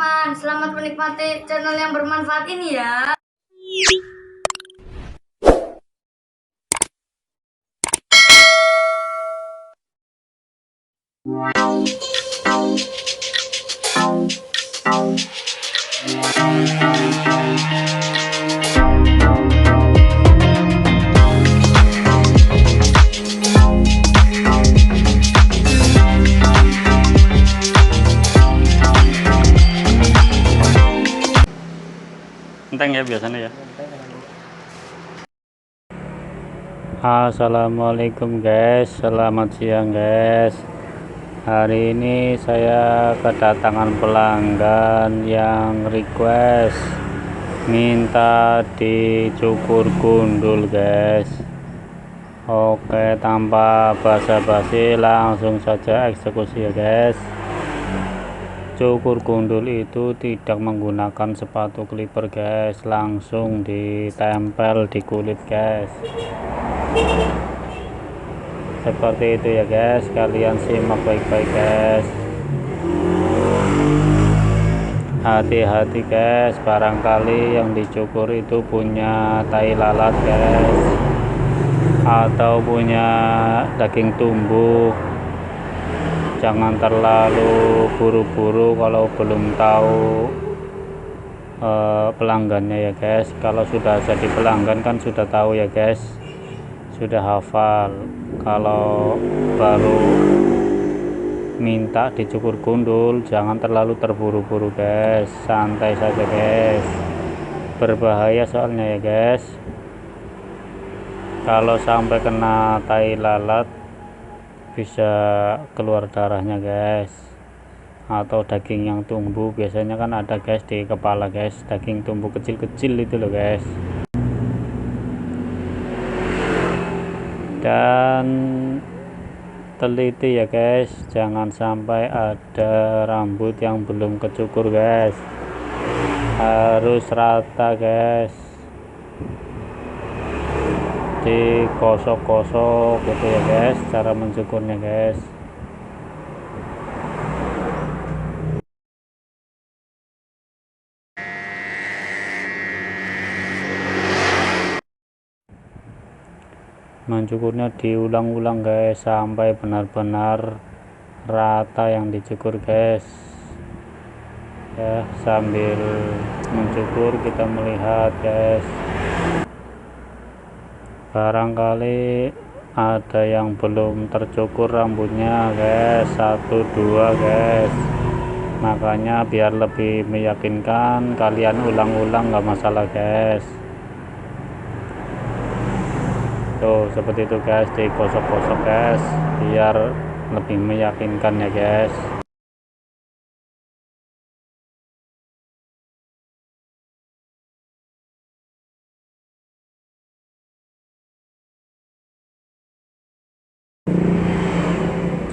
teman-teman, selamat menikmati channel yang bermanfaat ini ya. Enteng ya biasanya ya. Assalamualaikum guys, selamat siang guys. Hari ini saya kedatangan pelanggan yang request minta dicukur gundul guys. Oke, tanpa basa-basi langsung saja eksekusi ya guys. Cukur gundul itu tidak menggunakan sepatu clipper guys, langsung ditempel di kulit guys, seperti itu ya guys. Kalian simak baik-baik guys, hati-hati guys, barangkali yang dicukur itu punya tai lalat guys, atau punya daging tumbuh. Jangan terlalu buru-buru kalau belum tahu pelanggannya ya guys. Kalau sudah jadi pelanggan kan sudah tahu ya guys, sudah hafal. Kalau baru minta dicukur gundul jangan terlalu terburu-buru guys, santai saja guys, berbahaya soalnya ya guys. Kalau sampai kena tai lalat bisa keluar darahnya guys, atau daging yang tumbuh. Biasanya kan ada guys di kepala guys, daging tumbuh kecil-kecil itu loh guys. Dan teliti ya guys, jangan sampai ada rambut yang belum kecukur guys, harus rata guys, digosok-gosok gitu ya guys cara mencukurnya guys. Mencukurnya diulang-ulang guys sampai benar-benar rata yang dicukur guys ya. Sambil mencukur kita melihat guys, barangkali ada yang belum tercukur rambutnya guys, 1-2 guys. Makanya biar lebih meyakinkan kalian ulang-ulang nggak masalah guys. Tuh seperti itu guys, digosok-gosok guys biar lebih meyakinkan ya guys.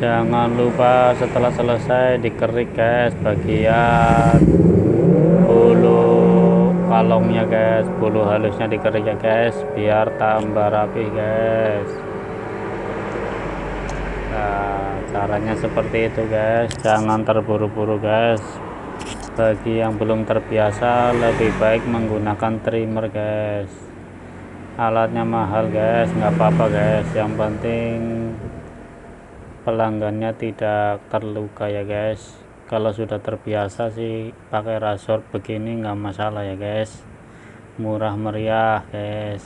Jangan lupa setelah selesai dikerik guys bagian bulu kalongnya guys, bulu halusnya dikerik ya guys biar tambah rapi guys. Nah caranya seperti itu guys, jangan terburu-buru guys. Bagi yang belum terbiasa lebih baik menggunakan trimmer guys. Alatnya mahal guys, nggak apa-apa guys, yang penting pelanggannya tidak terluka ya guys. Kalau sudah terbiasa sih pakai rasor begini nggak masalah ya guys, murah meriah guys.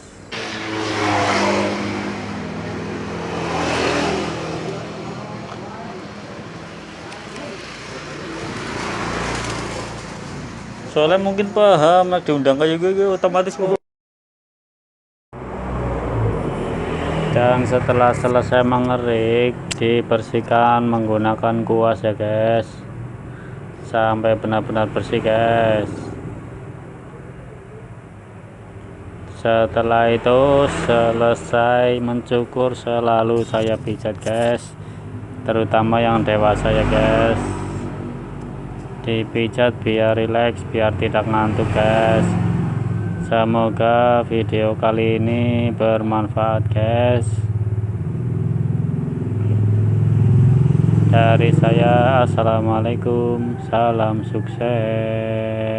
Soalnya mungkin paham diundang kayak gue otomatis. Dan setelah selesai mengerik dibersihkan menggunakan kuas ya guys sampai benar-benar bersih guys. Setelah itu selesai mencukur selalu saya pijat guys, terutama yang dewasa ya guys, dipijat biar rileks, biar tidak ngantuk guys. Semoga video kali ini bermanfaat guys. Dari saya, assalamualaikum, salam sukses.